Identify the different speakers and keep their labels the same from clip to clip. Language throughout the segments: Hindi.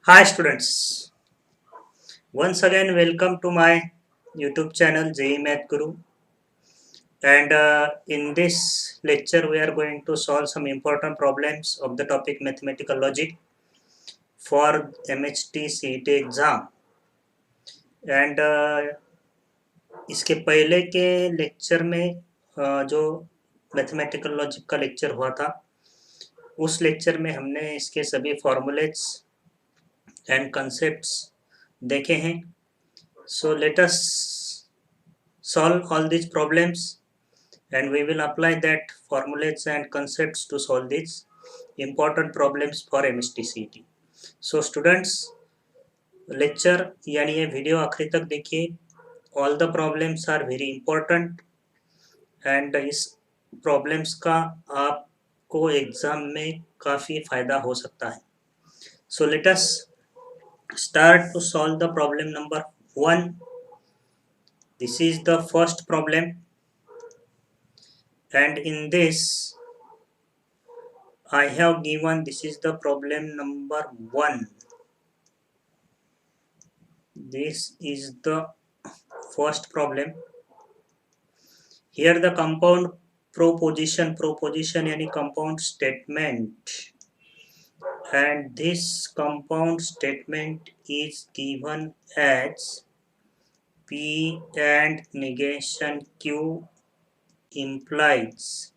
Speaker 1: Hi students, once again welcome to my YouTube channel JEE Math Guru, and in this lecture we are going to solve some important problems of the topic mathematical logic for MHT CET exam. and इसके पहले के लेक्चर में जो मैथमेटिकल लॉजिक का लेक्चर हुआ था उस लेक्चर में हमने इसके सभी फॉर्मूलेट्स एंड कंसेप्ट्स देखे हैं. So let us solve all these problems and we will apply that formulates and concepts to solve these important problems for MSTCET. So students, lecture यानी ये वीडियो आखिरी तक देखिए. All the problems are very important and इस problems का आपको एग्जाम में काफ़ी फ़ायदा हो सकता है. So let us start to solve the problem number 1. This is the first problem, and in this I have given, this is the problem number 1. This is the first problem. Here the compound proposition यानी compound statement, and this compound statement is given as P and negation Q implies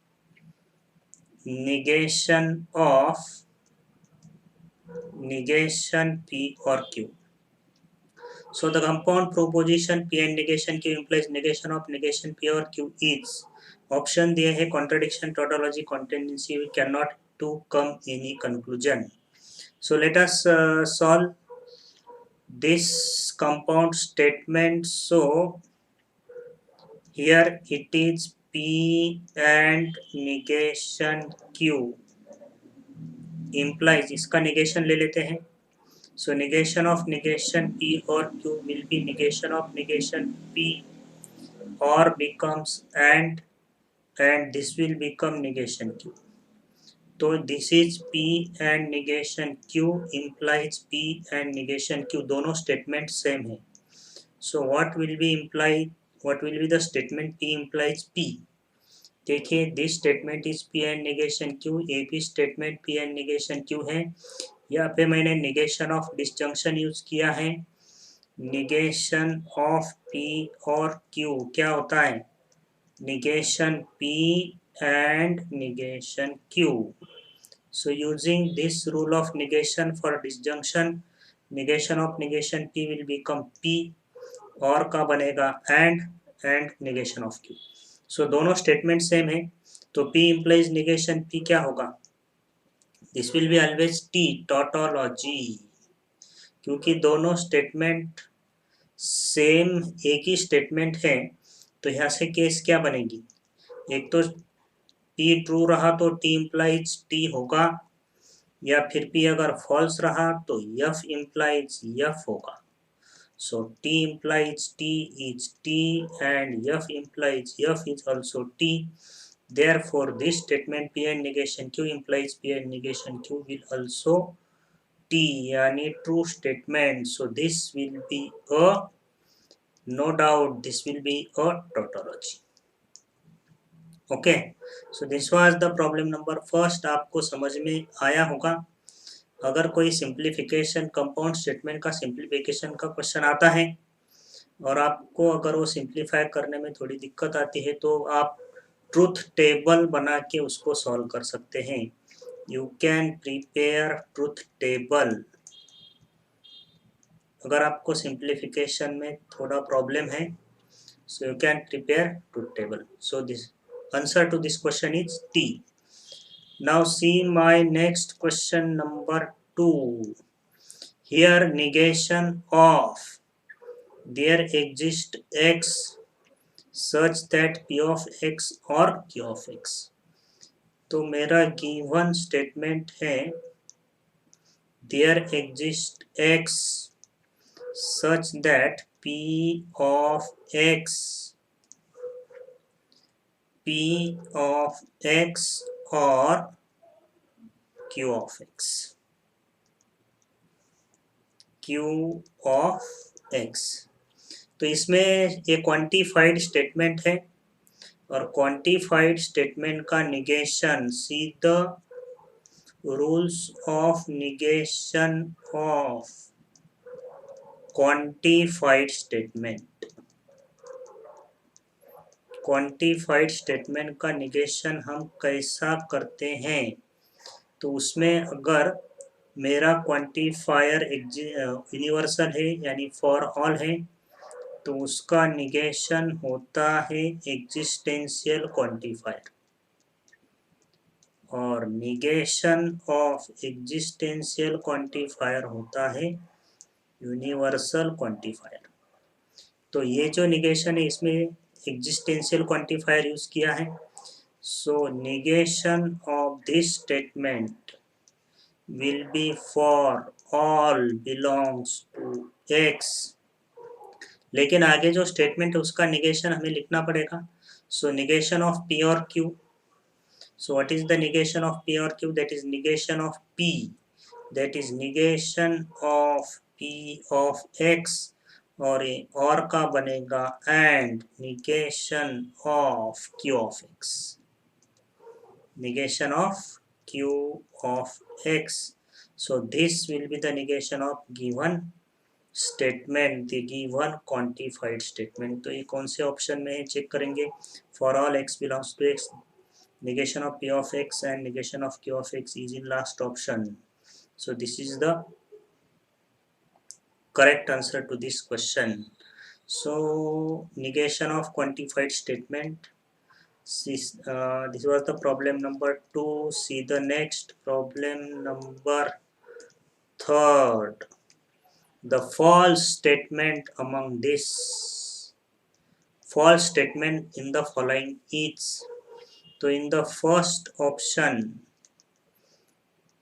Speaker 1: negation of negation P or Q. So the compound proposition P and negation Q implies negation of negation P or Q is option दिए है contradiction, tautology, contingency. We cannot to come any conclusion. So let us solve this compound statement. So here it is P and negation Q implies, इसका negation ले लेते हैं. So negation of negation P or Q will be negation of negation P or becomes and this will become negation Q. So this is P and negation Q implies P and negation Q. दोनों statement same है. So what will be imply? What will be the statement P implies P? देखिए this statement is P and negation Q. ये भी statement P and negation Q है. यहाँ पे मैंने negation of disjunction यूज किया है. negation of P और Q क्या होता है? negation P and negation Q. So using this rule of negation for disjunction, negation of negation P will become P और का बनेगा and negation of Q. So दोनों statement same है, तो P implies negation P क्या होगा? This will be always T, tautology, क्योंकि दोनों स्टेटमेंट सेम एक ही स्टेटमेंट है, तो यहाँ से केस क्या बनेगी? एक तो P ट्रू रहा तो T इम्प्लाइज T होगा, या फिर P अगर फॉल्स रहा तो F इम्प्लाइज F होगा. So T implies T is T and F implies F is also T. Therefore this statement P and negation Q implies P and negation Q will also T, यानी true statement. So this will be a, no doubt this will be a tautology. Okay, so this was the problem number first. आपको समझ में आया होगा. अगर कोई सिंप्लीफिकेशन कंपाउंड स्टेटमेंट का सिंप्लीफिकेशन का क्वेश्चन आता है और आपको अगर वो सिंप्लीफाई करने में थोड़ी दिक्कत आती है तो आप ट्रूथ टेबल बना के उसको सॉल्व कर सकते हैं. You can prepare truth table. अगर आपको सिंप्लीफिकेशन में थोड़ा प्रॉब्लम है, so you can prepare truth table. So this answer to this question is T. Now see my next question number 2. Here negation of there exists x such that p of x or q of x. तो मेरा गिवन स्टेटमेंट है there exists x such that p of x or q of x. Q of X। तो इसमें ये क्वांटिफाइड स्टेटमेंट है और क्वांटिफाइड स्टेटमेंट का negation, see the rules of negation of quantified statement. Quantified statement का निगेशन हम कैसा करते हैं, तो उसमें अगर मेरा क्वांटिफायर यूनिवर्सल है यानी फॉर ऑल है, तो उसका निगेशन होता है एग्जिस्टेंशियल क्वांटिफायर, और निगेशन ऑफ एग्जिस्टेंशियल क्वांटिफायर होता है यूनिवर्सल क्वांटिफायर। तो ये जो निगेशन है इसमें एग्जिस्टेंशियल क्वांटिफायर यूज किया है। So negation of this statement will be for all belongs to X। लेकिन आगे जो स्टेटमेंट है उसका निगेशन हमें लिखना पड़ेगा। सो निगेशन ऑफ P और Q। So what is the negation of P or Q? That is negation of P. That is negation of P of X, और का बनेगा and negation of Q of X। Negation of Q of X. So this will be the negation of given statement, the given quantified statement। तो ये कौन से ऑप्शन में है चेक करेंगे। For all x belongs to X, negation of P of X and negation of Q of X is in last option। So this is the correct answer to this question। So negation of quantified statement, this was the problem number 2। See the next problem number 3rd। The false statement among this false statement in the following is। तो in the first option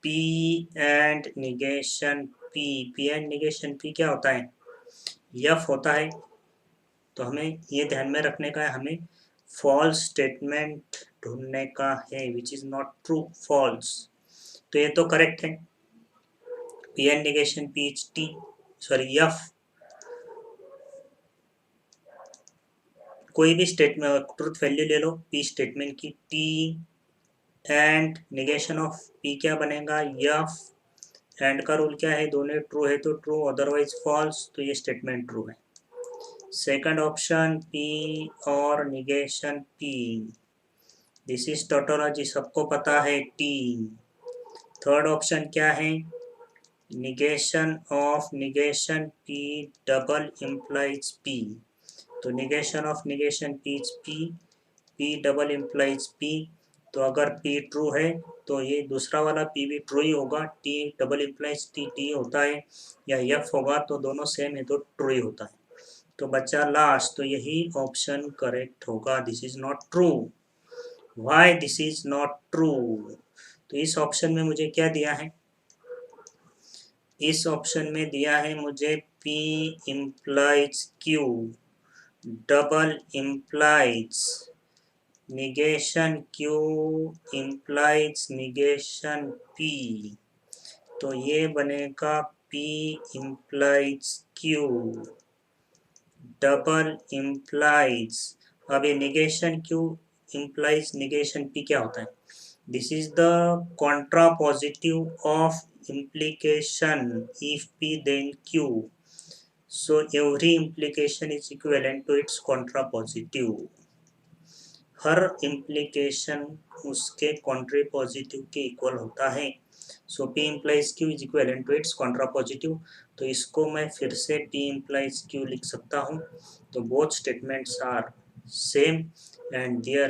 Speaker 1: P and negation P and negation P क्या होता है, F होता है। तो हमें ये ध्यान में रखने का है, हमें फॉल्स स्टेटमेंट ढूंढने का है which is not true, false. तो ये तो करेक्ट है, P and negation P is T, sorry F। कोई भी स्टेटमेंट ट्रूथ वैल्यू ले लो P स्टेटमेंट की, T and negation of P क्या बनेगा, F। एंड का रूल क्या है, दोनों ट्रू है तो ट्रू, अदरवाइज फॉल्स। तो ये स्टेटमेंट ट्रू है। सेकंड ऑप्शन P और negation P, this is tautology, सबको पता है T। थर्ड ऑप्शन क्या है, negation of negation P double implies P। तो negation of negation P is P double implies P। तो अगर P ट्रू है तो ये दूसरा वाला P भी ट्रू ही होगा, T डबल इम्प्लाइज T होता है, या F होगा, तो दोनों सेम है तो ट्रू ही होता है। तो बच्चा लास्ट, तो यही ऑप्शन करेक्ट होगा। This is not true. Why this is not true? तो इस ऑप्शन में मुझे क्या दिया है, इस ऑप्शन में दिया है मुझे P implies Q double implies negation Q implies negation P। तो ये बनेगा P implies Q double implies, अब ये negation Q implies negation P क्या होता है, this is the contrapositive of implication if P then Q। So every implication is equivalent to its contrapositive। Her implication उसके contrapositive के इक्वल होता है। So P implies Q is equivalent to its contrapositive। तो इसको मैं फिर से P implies Q लिख सकता हूँ। तो both statements are same and their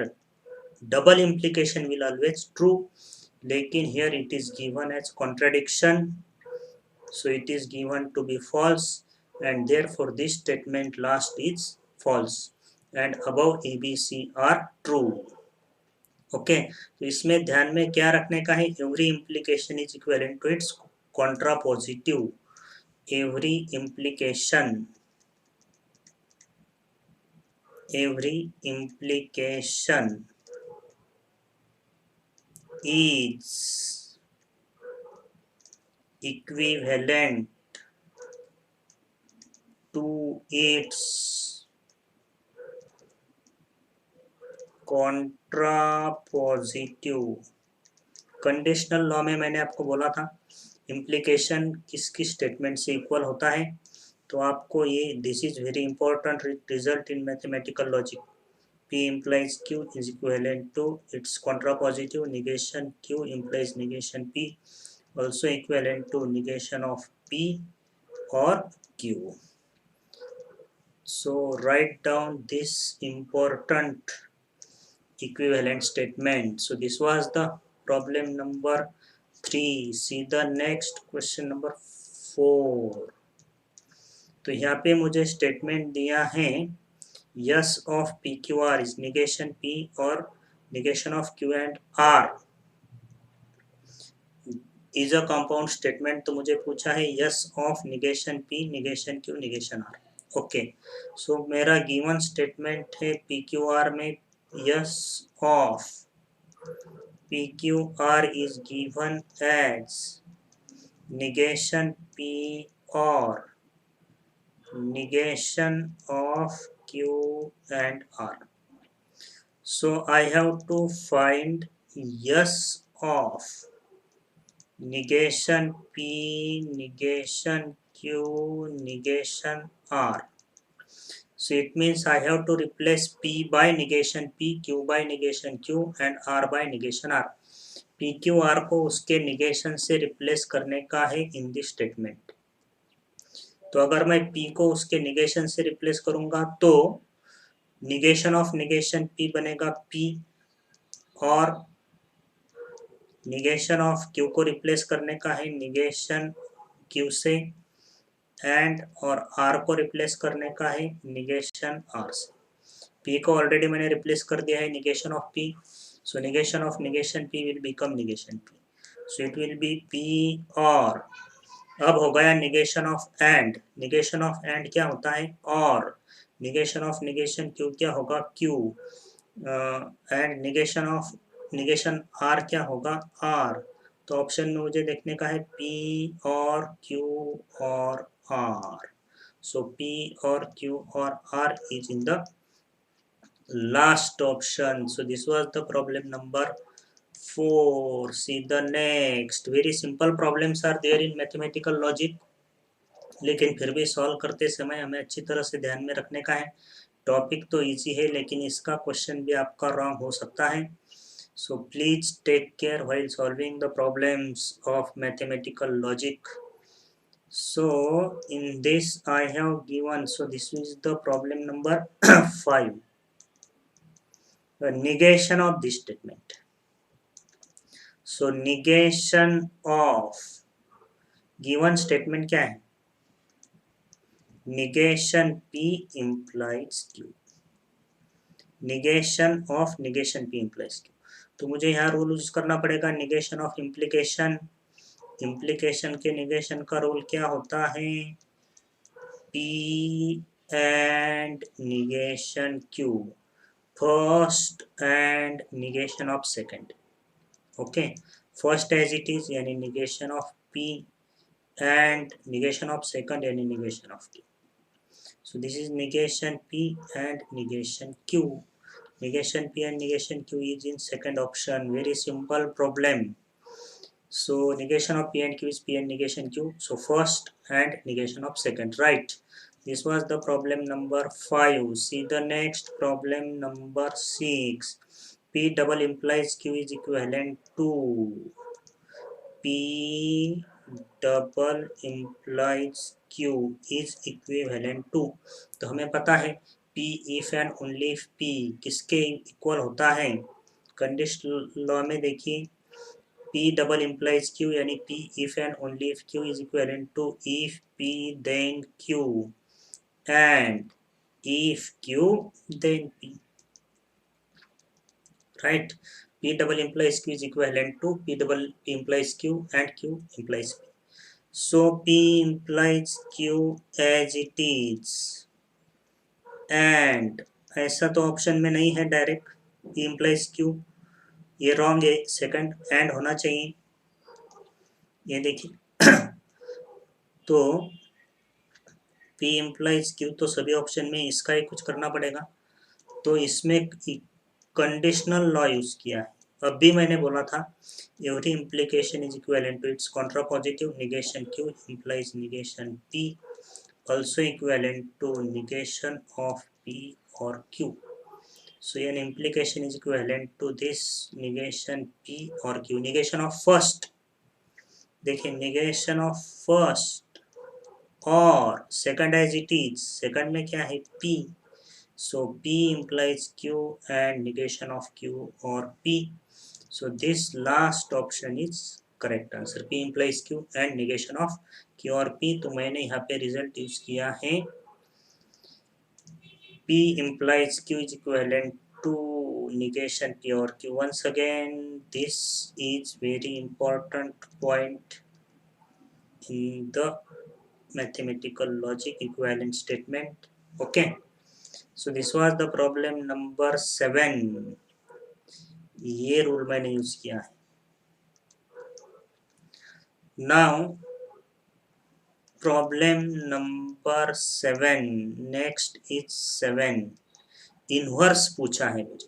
Speaker 1: double implication will always true। लेकिन here it is given as contradiction, so it is given to be false, and therefore this statement last is false and above ABC are true। ओके, तो इसमें ध्यान में क्या रखने का है, every implication is equivalent to its contrapositive. एवरी इम्प्लीकेशन is equivalent to its contrapositive। Conditional law में मैंने आपको बोला था इम्प्लीकेशन किस किस स्टेटमेंट से इक्वल होता है, तो आपको ये this is very important result in mathematical logic. P implies Q is equivalent to its contrapositive negation Q implies negation P also equivalent to negation of P or Q. So write down this important equivalent statement. So this was the problem number 3. See the next question number 4. तो यहाँ पे मुझे स्टेटमेंट दिया है S of P Q R is negation P और negation of Q and R is a compound statement. तो मुझे पूछा है S of negation P negation Q negation R. Okay, so मेरा गिवन स्टेटमेंट है पी क्यू आर में S of P Q R is given as negation P or negation of Q and R. So I have to find yes of negation P, negation Q, negation R. So it means I have to replace P by negation P, Q by negation Q and R by negation R. P Q are को उसके निगेशन से रिप्लेस करने का है इन दिस स्टेटमेंट। तो अगर मैं पी को उसके निगेशन से रिप्लेस करूंगा तो निगेशन ऑफ निगेशन पी बनेगा पी और निगेशन ऑफ क्यू को रिप्लेस करने का है निगेशन क्यू से एंड और आर को रिप्लेस करने का है निगेशन आर से। पी को ऑलरेडी मैंने रिप्लेस कर दिया है negation of P, so negation of negation P will become negation P, so it will be P और अब हो गया negation of and, negation of and क्या होता है और negation of negation Q क्या होगा Q and negation of negation R क्या होगा R। तो ऑप्शन में मुझे देखने का है P और Q और R, so P और Q और R is in the last option. So this was the problem number 4. See the next. Very simple problems are there in mathematical logic, लेकिन फिर भी सॉल्व करते समय हमें अच्छी तरह से ध्यान में रखने का है। टॉपिक तो इजी है लेकिन इसका क्वेश्चन भी आपका रॉन्ग हो सकता है। So please take care while solving the problems of mathematical logic. So in this I have given, so this is the problem number 5. The negation of this statement. So negation of given statement क्या है? Negation P implies Q. Negation of negation P implies Q. तो मुझे यहाँ रूल यूज करना पड़ेगा negation of implication. Implication के negation का रूल क्या होता है? P and negation Q. First and negation of second. Okay, first as it is यानी negation of P and negation of second यानी negation of Q. So this is negation P and negation Q. Negation P and negation Q is in second option. Very simple problem. So negation of P and Q is P and negation Q. So first and negation of second, right? This was the problem number 5. See the next problem number 6. P double implies Q is equivalent to P double implies Q is equivalent to, तो हमें पता है P if and only if P किसके इक्वल होता है। कंडीशनल लॉ में देखिए P double implies Q यानी P if and only if Q is equivalent to if P then Q and if Q then P, right? P double implies Q is equivalent to P double implies Q and Q implies P. So P implies Q as it is and ऐसा तो ऑप्शन में नहीं है डायरेक्ट P implies Q, ये रॉन्ग है, सेकंड एंड होना चाहिए। ये देखिए तो P implies Q, तो सभी ऑप्शन में इसका ही कुछ करना पड़ेगा। तो इसमें कंडीशनल लॉ यूज किया है। अब भी मैंने बोला था every implication is equivalent to its contrapositive, negation Q implies negation P also equivalent to negation of P or Q. So an implication is equivalent to this negation P or Q. negation of first, देखिए negation of first और second as it is, second में क्या है P, so P implies Q and negation of Q or P, so this last option is correct answer, P implies Q and negation of Q or P। तो मैंने यहाँ पे रिजल्ट यूज किया है P implies Q is equivalent to negation P or Q। Once again, this is very important point in the mathematical logic equivalent statement। Okay, so this was the problem number 7। ये रूल मैंने यूज किया है। Now problem number 7, next is 7, inverse पूछा है मुझे।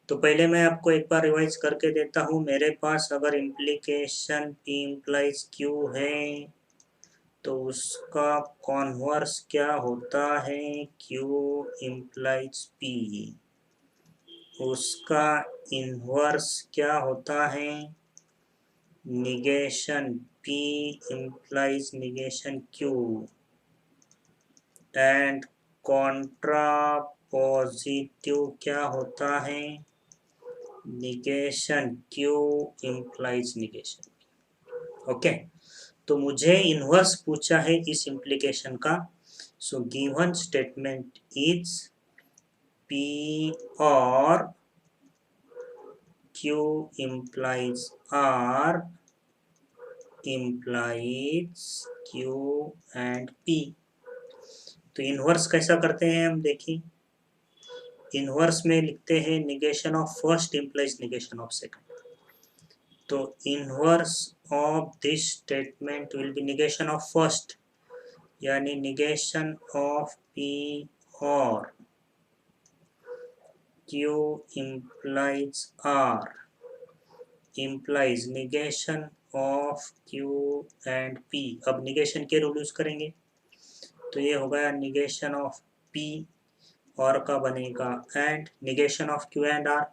Speaker 1: तो पहले मैं आपको एक बार रिवाइज करके देता हूँ। मेरे पास अगर इम्प्लीकेशन P इम्प्लाइज Q है तो उसका कॉन्वर्स क्या होता है Q इम्प्लाइज P, उसका इनवर्स क्या होता है negation P implies negation Q and Contra positive क्या होता है negation Q implies negation. Okay, तो मुझे इनवर्स पूछा है इस इम्प्लीकेशन का। So given statement is P और Q implies R implies Q and P। तो इनवर्स कैसा करते हैं हम देखिए। इनवर्स में लिखते हैं negation of first implies negation of second. तो inverse of this statement will be negation of first, यानी निगेशन ऑफ P और Q implies R implies negation of Q and P। अब निगेशन के रूल यूज करेंगे तो ये हो गया निगेशन ऑफ P और का बनेगा and negation of Q and R,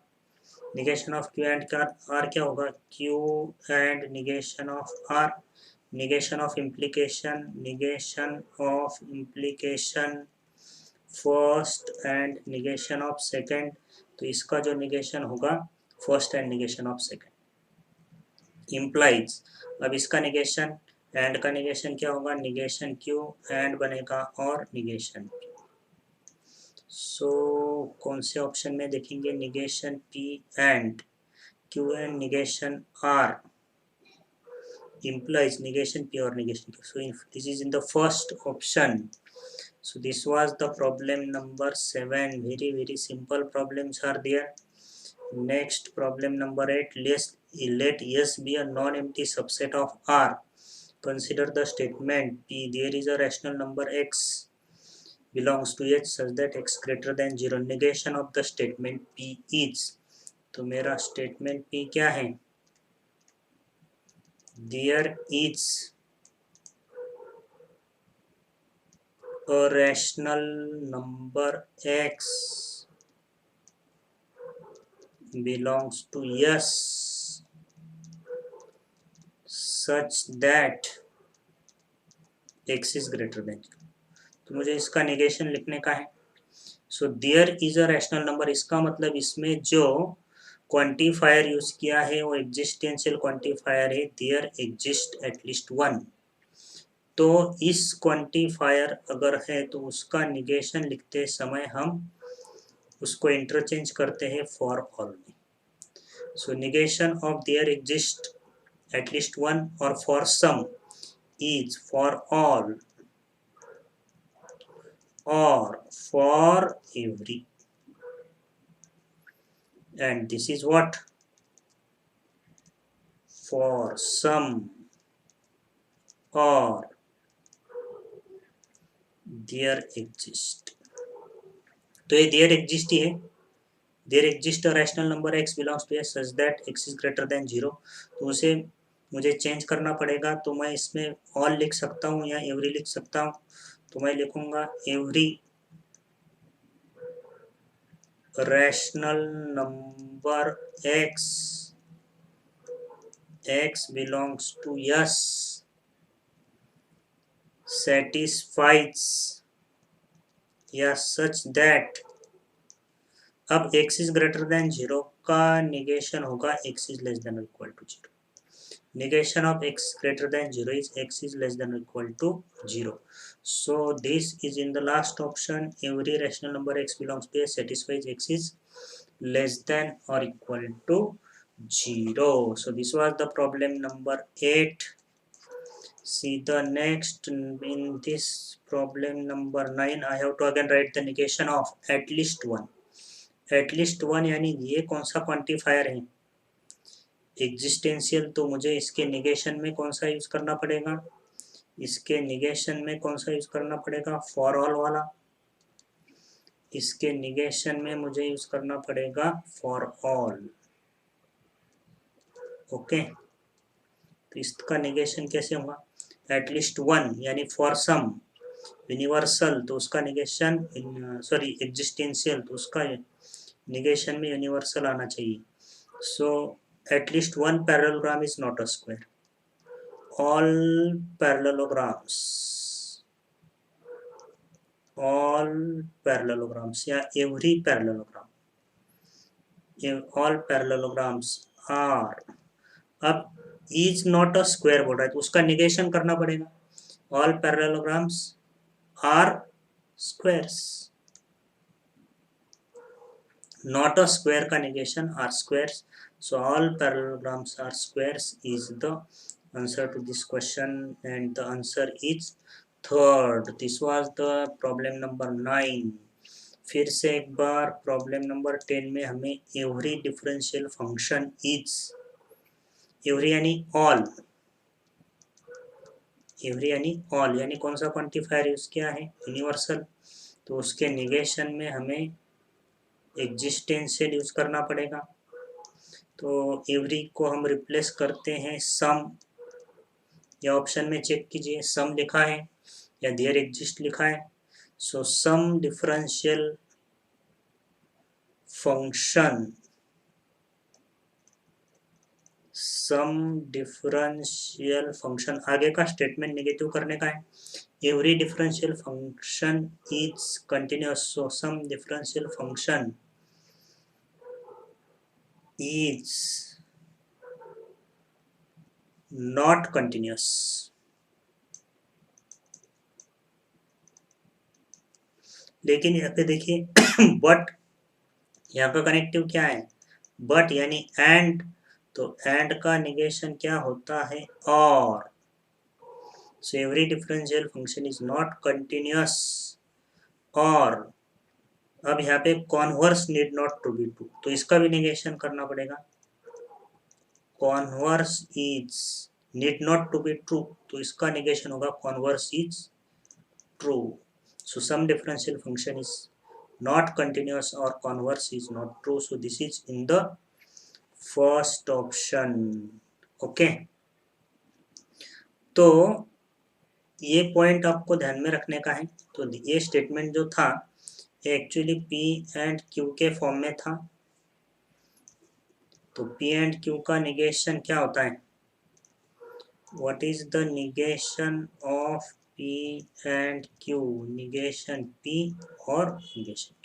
Speaker 1: negation of Q and R क्या होगा Q and negation of R, negation of implication first and negation of second. तो इसका जो निगेशन होगा first and negation of second implies. अब इसका निगेशन एंड का निगेशन क्या होगा निगेशन Q एंड बनेगा और निगेशन P। सो कौन से ऑप्शन में देखेंगे negation P and Q and negation R implies negation P or negation Q। So this is in the first option। So this was the problem number 7। Very simple problems are there। Next problem number 8, let S be a non-empty subset of R। Consider the statement P, there is a rational number X belongs to H such that X greater than 0। negation of the statement P is, तो मेरा statement P क्या है there is a rational number X belongs to S such that X is greater than 0। तो मुझे इसका निगेशन लिखने का है। So there is a rational number, इसका मतलब इसमें जो क्वांटिफायर यूज किया है वो एग्जिस्टेंशियल क्वांटिफायर है देयर एग्जिस्ट एटलीस्ट वन। तो इस क्वांटिफायर अगर है तो उसका निगेशन लिखते समय हम उसको इंटरचेंज करते हैं फॉर ऑल में। So negation of there exist at least one और for some is for all or for every, and this is what for some or there exist, तो ये देयर एग्जिस्ट ही है। There exist a rational number x belongs to s such that x is greater than 0, तो उसे मुझे चेंज करना पड़ेगा। तो मैं इसमें ऑल लिख सकता हूँ या एवरी लिख सकता हूँ। तो मैं लिखूंगा every rational number x belongs to s satisfies या सच दैट, अब x इज ग्रेटर देन 0 का निगेशन होगा x is less than equal to 0। Negation of x greater than 0 is x is less than or equal to 0. So this is in the last option. Every rational number x belongs to S satisfies x is less than or equal to 0. So this was the problem number 8. See the next. In this problem number 9, I have to again write the negation of at least 1. At least 1 यानी ये कौन सा क्वांटिफायर है, एग्जिस्टेंशियल। तो मुझे इसके निगेशन में कौन सा यूज करना पड़ेगा, इसके निगेशन में कौन सा यूज करना पड़ेगा, फॉर ऑल वाला। इसके निगेशन में मुझे यूज करना पड़ेगा फॉर ऑल। ओके, तो इसका निगेशन कैसे होगा, एटलीस्ट 1 यानी फॉर सम, यूनिवर्सल तो उसका निगेशन सॉरी एग्जिस्टेंशियल तो उसका निगेशन में यूनिवर्सल आना चाहिए। So at least 1 parallelogram is not a square. all parallelograms या every parallelogram, all parallelograms are, अब is not a square बोल रहा है तो उसका निगेशन करना पड़ेगा। all parallelograms are squares, not a square का negation are squares. So all parallelograms are squares is the answer to this question, and the answer is third. This was the problem number 9. फिर से एक बार प्रॉब्लम नंबर 10 में हमें every differential function is, every यानी ऑल, एवरी यानी ऑल यानी कौन सा क्वांटिफायर यूज किया है, यूनिवर्सल। तो उसके निगेशन में हमें एग्जिस्टेंशियल यूज करना पड़ेगा। तो एवरी को हम रिप्लेस करते हैं सम, या ऑप्शन में चेक कीजिए सम लिखा है या देयर एग्जिस्ट लिखा है। So some differential function, some differential function, आगे का स्टेटमेंट नेगेटिव करने का है। Every differential function is continuous, so some differential function is not continuous. लेकिन यहाँ पे देखिए बट, यहाँ का कनेक्टिव क्या है, बट यानी एंड, तो एंड का निगेशन क्या होता है, और। So every differential function is not continuous, और अब यहाँ पे converse need not to be true, तो इसका भी निगेशन करना पड़ेगा। Converse is need not to be true, तो इसका निगेशन होगा converse is true. So some differential function is not continuous or converse is not true, so this is in the first option. okay, तो ये पॉइंट आपको ध्यान में रखने का है। तो ये स्टेटमेंट जो था एक्चुअली P एंड Q के फॉर्म में था। तो P एंड Q का निगेशन क्या होता है, what is the negation of P and Q, negation P और निगेशन Q।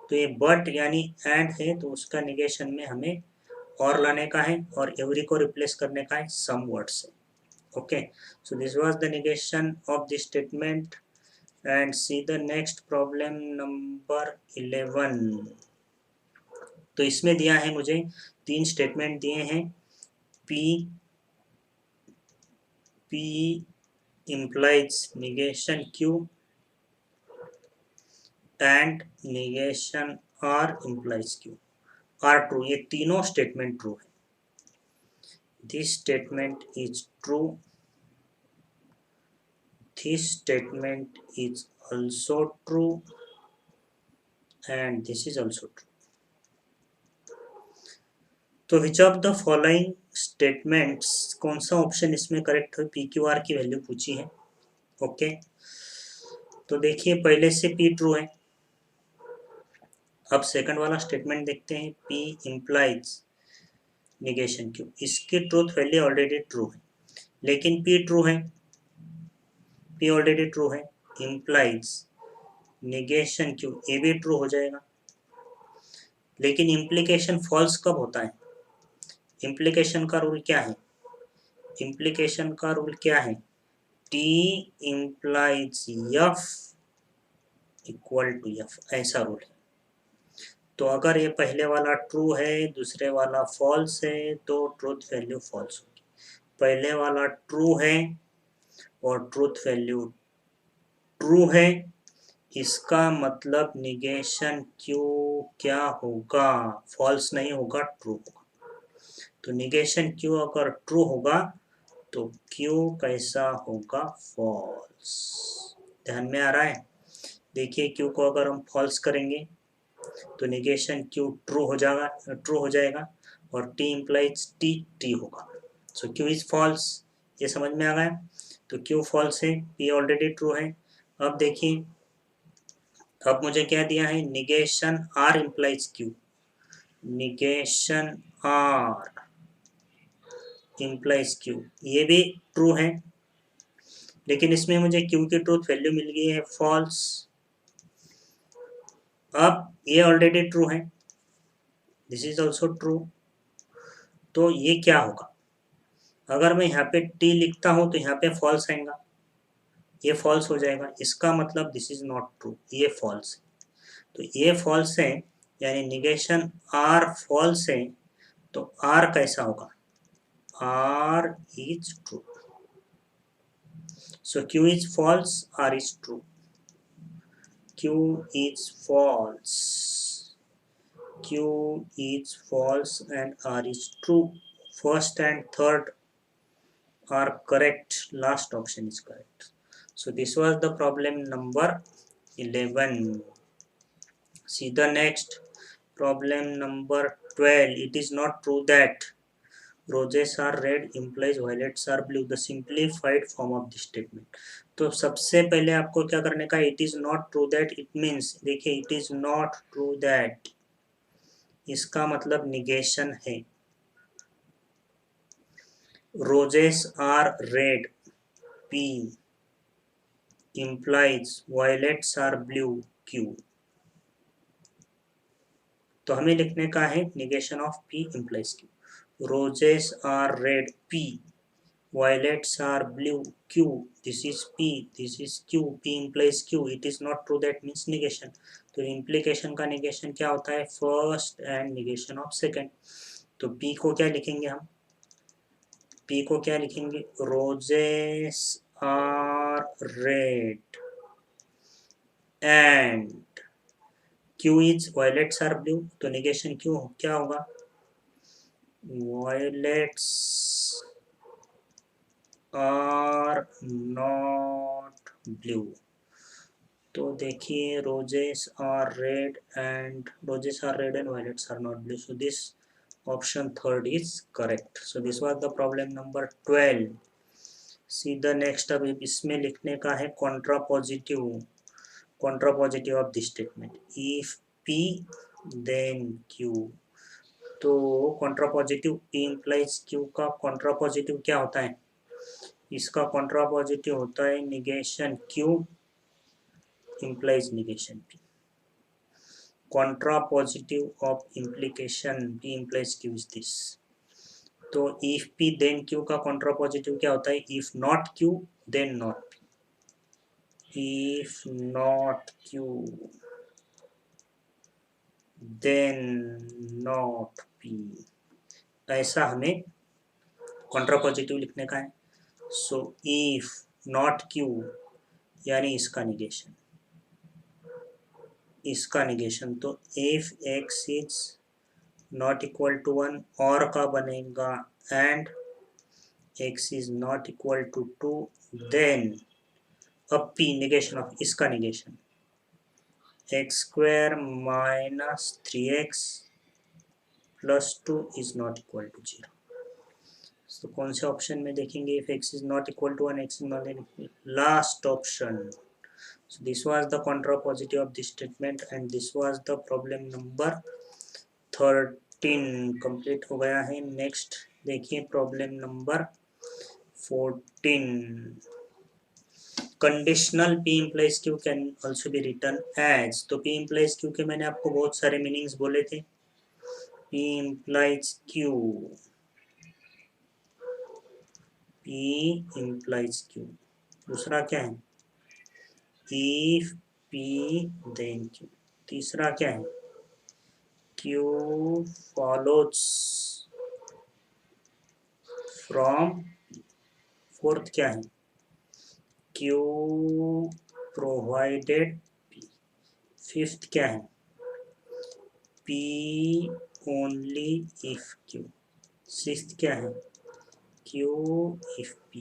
Speaker 1: तो ये बट यानी एंड है तो उसका निगेशन में हमें और लाने का है और एवरी को रिप्लेस करने का है सम वर्ड से। Okay, so this was the negation of this statement. And C the next problem number 11। तो इसमें दिया है मुझे 3 स्टेटमेंट दिए हैं, P implies negation Q and negation R implies Q are true। ये तीनों स्टेटमेंट ट्रू है। This statement is true, this statement is also true and this is also true. तो which of the following statements, कौन सा ऑप्शन इसमें करेक्ट है? पी क्यू आर की वैल्यू पूछी है। ओके तो देखिए पहले से पी ट्रू है। अब सेकंड वाला स्टेटमेंट देखते हैं, पी इम्प्लाइज निगेशन क्यू। इसकी ट्रूथ वैल्यू ऑलरेडी ट्रू है, लेकिन पी ट्रू है, पी ऑलरेडी ट्रू है, इम्प्लाइज निगेशन क्यू ये भी ट्रू हो जाएगा। लेकिन इम्प्लीकेशन फॉल्स कब होता है? इम्प्लीकेशन का रूल क्या है? इम्प्लीकेशन का रूल क्या है? T implies F equal to F, ऐसा रूल है। तो अगर ये पहले वाला ट्रू है, दूसरे वाला फॉल्स है, तो ट्रूथ वैल्यू फॉल्स होगी। पहले वाला ट्रू है और ट्रूथ वैल्यू ट्रू है, इसका मतलब निगेशन क्यू क्या होगा? फॉल्स नहीं होगा, ट्रू होगा। तो निगेशन क्यू अगर ट्रू होगा तो क्यू कैसा होगा? फॉल्स। ध्यान में आ रहा है? देखिए क्यू को अगर हम फॉल्स करेंगे तो निगेशन क्यू ट्रू हो जाएगा और टी इम्प्लाइज टी टी होगा। सो क्यू इज फॉल्स, ये समझ में आ गया? तो क्यू फॉल्स है, पी ऑलरेडी ट्रू है। अब देखिए, अब मुझे क्या दिया है? Negation R implies Q, negation R implies Q, ये भी ट्रू है, लेकिन इसमें मुझे क्यू की ट्रूथ वैल्यू मिल गई है फॉल्स। अब ये ऑलरेडी ट्रू है, दिस इज ऑल्सो ट्रू। तो ये क्या होगा? अगर मैं यहाँ पे टी लिखता हूँ तो यहाँ पे फॉल्स आएगा, ये फॉल्स हो जाएगा। इसका मतलब दिस इज नॉट ट्रू, ये फॉल्स है। तो ये फॉल्स है, यानी निगेशन आर फॉल्स है, तो आर कैसा होगा? R is true. So Q is false, R is true. Q is false. Q is false and R is true. First and third are correct. Last option is correct. So this was the problem number 11. See the next problem number 12. It is not true that roses are red implies violets are blue, the simplified form of this statement. तो सबसे पहले आपको क्या करने का? It is not true that, it means, देखिए it is not true that, इसका मतलब निगेशन है। Roses are red, P implies violets are blue, Q. तो हमें लिखने का है negation of P implies Q. Roses are red, P violets are blue, q, this is p, this is q, p implies q, it is not true that means negation। तो implication का negation क्या होता है? First and negation of second. तो p को क्या लिखेंगे हम? p को क्या लिखेंगे? roses are red and q is violets are blue, तो negation q क्या होगा? violets are not blue। तो देखिए roses are red and violets are not blue, so this option third is correct. So this was the problem number 12। See the next. अब इसमें लिखने का है contrapositive of this statement, if P then Q. तो contrapositive, P implies Q का कॉन्ट्रा पॉजिटिव क्या होता है? इसका कॉन्ट्रा पॉजिटिव होता है negation Q implies negation P. Contrapositive of implication P implies Q is this। तो if P then Q का contrapositive क्या होता है? if not Q then not P, if not Q then not P, ऐसा हमें contrapositive लिखने का है। so if not Q यानी इसका निगेशन, इसका निगेशन। तो if x is not equal to 1 और का बनेगा and x is not equal to 2 then अब p negation of इसका negation x square minus 3x plus 2 is not equal to 0. तो कौन से ऑप्शन में देखेंगे? If x is not equal to 1, x is not equal, last option. So this was the contrapositive of this statement and this was the problem number 13 complete हो गया है. नेक्स्ट देखिए problem number 14. Conditional p implies q can also be return as. तो p implies q के मैंने आपको बहुत सारे मीनिंग्स बोले थे. p implies q, p implies q. दूसरा क्या है? if p then q. तीसरा क्या है? q follows from. फोर्थ क्या है? q provided p. फिफ्थ क्या है? p only if q. Sixth क्या है? q if p.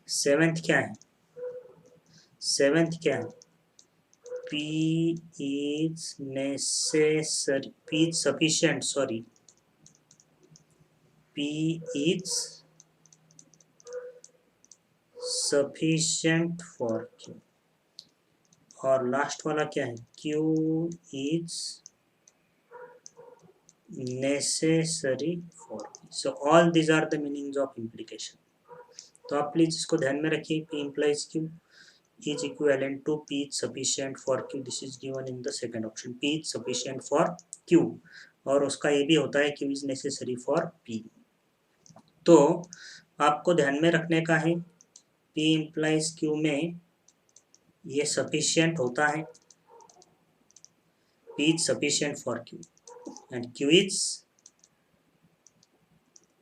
Speaker 1: सेवेंथ क्या है? सेवेंथ क्या है? p is necessary, p is sufficient, sorry, p is sufficient for q. और लास्ट वाला क्या है? q is necessary for p. So all these are the meanings of implication. तो आप प्लीज इसको ध्यान में रखिए. p implies q is equivalent to p is sufficient for q. This is given in the second option. p is sufficient for q. और उसका ये भी होता है q is necessary for p. तो आपको ध्यान में रखने का है p implies q में ये sufficient होता है. p is sufficient for q and q is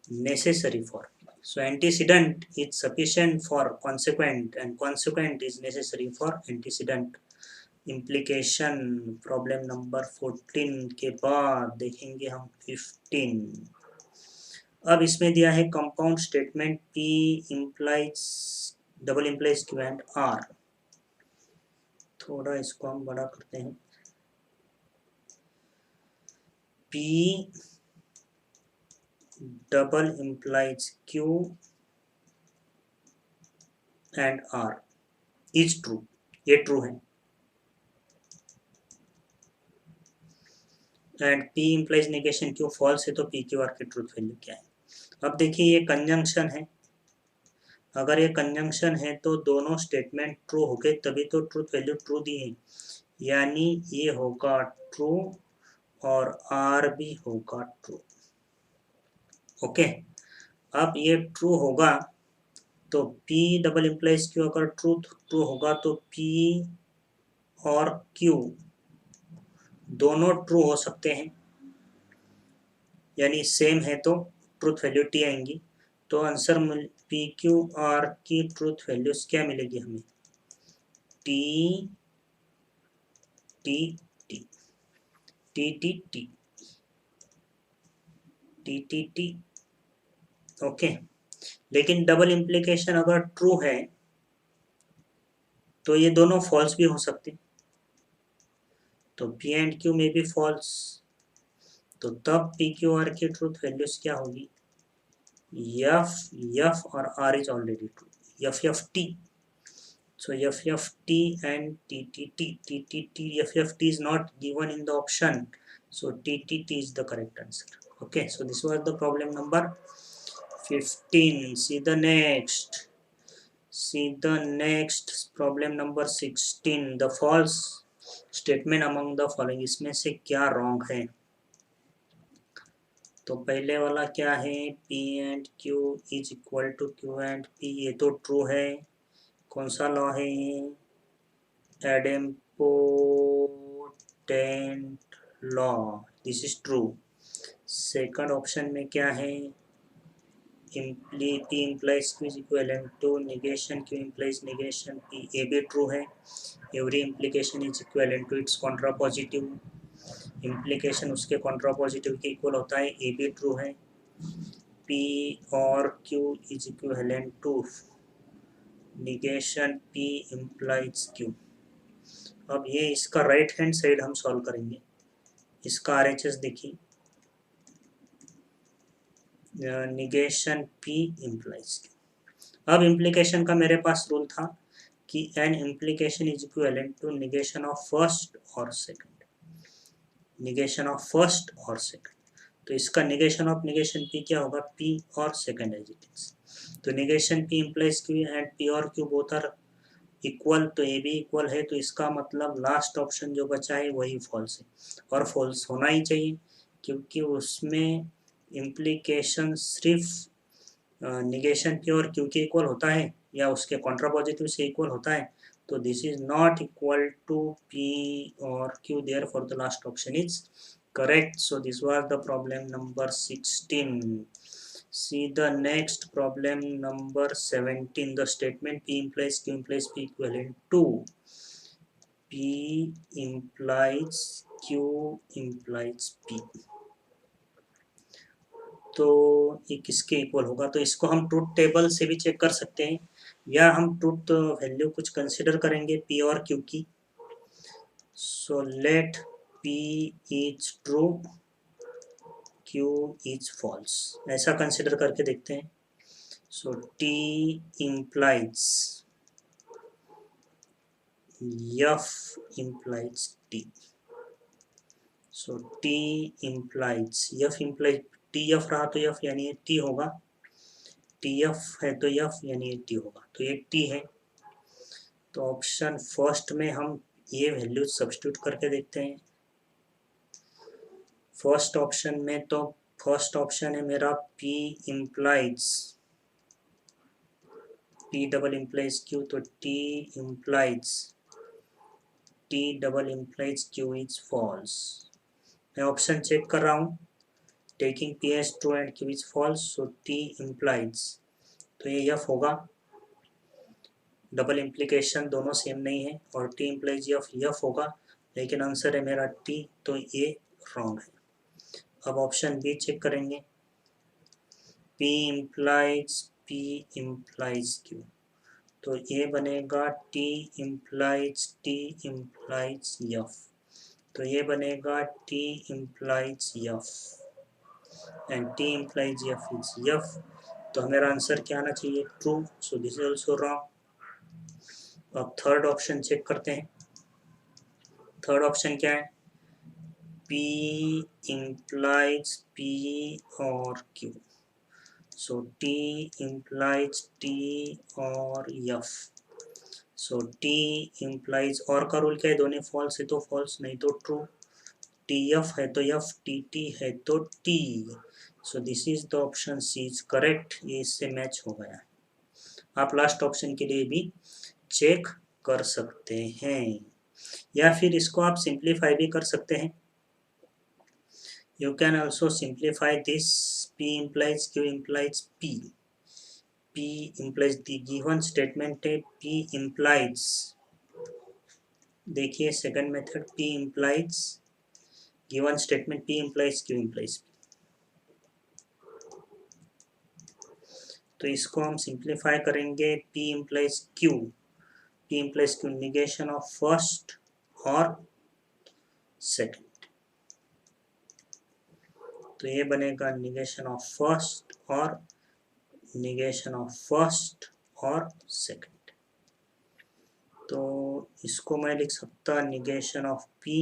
Speaker 1: necessary for p. So antecedent is sufficient for consequent and consequent is necessary for antecedent. implication problem number 14 के बाद देखेंगे हम 15. अब इसमें दिया है compound statement p implies double implies q and r. थोड़ा इसको हम बड़ा करते हैं. p double implies q and r is true. ये ट्रू है. And p implies negation q false है. तो p q r की ट्रूथ वैल्यू क्या है? अब देखिए ये कंजंक्शन है. अगर ये कंजंक्शन है तो दोनों स्टेटमेंट ट्रू हो गए तभी तो ट्रूथ वैल्यू ट्रू दी है. यानी ये होगा ट्रू और r भी होगा ट्रू. ओके. अब ये ट्रू होगा तो p डबल implies q अगर ट्रू होगा तो p और q दोनों ट्रू हो सकते हैं. यानी सेम है तो ट्रूथ वैल्यू टी आएंगी. तो आंसर पी क्यू आर की ट्रूथ वैल्यूज क्या मिलेगी हमें? T T T T T T T T T. Okay. लेकिन डबल इम्प्लीकेशन अगर ट्रू है तो ये दोनों फॉल्स भी हो सकते. तो पी एंड क्यू में भी फॉल्स. तो तब पी क्यू आर की ट्रूथ वैल्यूज क्या होगी? एफ और R is already true. F T. So FFT and TTT is not given in the option. So TTT is the correct answer. Okay, so this was the problem number 15. See the next problem number 16. The false statement among the following. इसमें से क्या wrong है? तो पहले वाला क्या है? P and Q is equal to Q and P. ये तो true है. कौन सा लॉ है? Idempotent law. This is true. Second option में क्या है? p implies q is equivalent to negation q implies negation p. ये भी ट्रू है. Every implication is equivalent to its contrapositive. Implication उसके कॉन्ट्रापोजिटिव के इक्वल होता है. ये भी ट्रू है. p और q is equivalent to negation P implies Q। अब ये इसका राइट हैंड साइड हम सॉल्व करेंगे। इसका RHS देखिए, negation P implies Q। अब इम्प्लीकेशन का मेरे पास रूल था कि an implication is equivalent to negation of first और सेकंड, निगेशन ऑफ फर्स्ट और सेकंड। तो इसका निगेशन ऑफ निगेशन पी क्या होगा, पी और सेकंड एज इट इज। तो negation P implies Q and P और क्यू बोथ आर इक्वल, तो ए भी इक्वल है, तो इसका मतलब लास्ट ऑप्शन जो बचा है वही फॉल्स है, और फॉल्स होना ही चाहिए क्योंकि उसमें इम्प्लीकेशन सिर्फ निगेशन पी और क्यू के इक्वल होता है या उसके कॉन्ट्रापोजिटिव से इक्वल होता है। तो this is not equal to P और Q, therefore the last option is correct. So this was the problem number 16. See the next problem number 17. The statement P implies Q implies P equivalent to P implies Q implies P। तो ये किसके इक्वल होगा, तो इसको हम ट्रूथ टेबल से भी चेक कर सकते हैं या हम ट्रूथ वैल्यू कुछ कंसिडर करेंगे P और Q की। So let P is true, Q is false, ऐसा कंसिडर करके देखते हैं। सो T implies F implies T। सो T implies F implies TF रहा तो F यानी T होगा, TF है तो F यानी T होगा, तो ये T है। तो ऑप्शन फर्स्ट में हम ये वैल्यू सब्स्टिट्यूट करके देखते हैं। फर्स्ट ऑप्शन में तो फर्स्ट ऑप्शन है मेरा P implies P double implies Q, तो T implies T double implies Q is false। मैं ऑप्शन चेक कर रहा हूँ, taking P as true and Q is false, so T implies, तो ये F होगा। डबल इम्प्लीकेशन दोनों सेम नहीं है और T implies F होगा, लेकिन आंसर है मेरा T, तो ये रॉन्ग है। अब ऑप्शन बी चेक करेंगे, P implies Q, तो ये बनेगा T implies F, तो ये बनेगा T implies F and T implies F is F, तो हमारा आंसर क्या आना चाहिए, true. So this is also wrong. अब थर्ड ऑप्शन चेक करते हैं। थर्ड ऑप्शन क्या है, P implies P और Q, सो T implies T और F, सो T implies और का रूल क्या है, दोनों फॉल्स है तो फॉल्स, नहीं तो ट्रू। TF है तो F, TT है तो T, so this is the option C is correct, ये इससे मैच हो गया। आप लास्ट ऑप्शन के लिए भी चेक कर सकते हैं या फिर इसको आप सिंप्लीफाई भी कर सकते हैं। You can also simplify this, P implies Q implies P, P implies the given statement है P implies, देखिए second method P implies given statement P implies Q implies P, तो इसको हम सिंप्लीफाई करेंगे, P implies Q, P implies Q negation of first और सेकंड, तो ये बनेगा निगेशन ऑफ फर्स्ट और निगेशन ऑफ फर्स्ट और सेकंड। तो इसको मैं लिख सकता निगेशन ऑफ P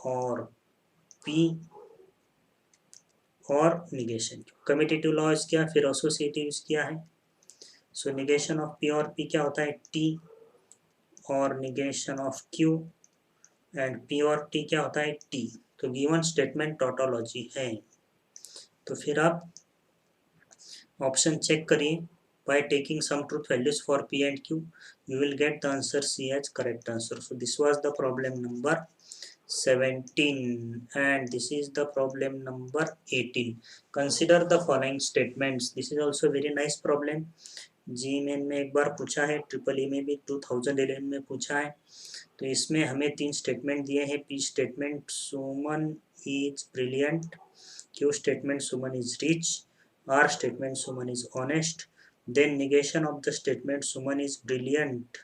Speaker 1: और P और निगेशन, कम्यूटेटिव लॉज क्या फिर एसोसिएटिव क्या है। सो निगेशन ऑफ P और P क्या होता है, T, और negation of Q and P और T क्या होता है, T। तो गिवन स्टेटमेंट टोटोलॉजी है। तो फिर आप ऑप्शन चेक करिए, by taking some truth values for P and Q, you will get the answer C as correct answer. So this was the problem number 17 and this is the problem number 18. Consider the following statements. This is also very nice problem. Ji main में एक बार पूछा है, ट्रिपल ई में भी 2011 में पूछा है। तो इसमें हमें 3 स्टेटमेंट दिए हैं। P statement Suman is brilliant, Q statement Suman is rich, R statement Suman is honest, then negation of the statement Suman is brilliant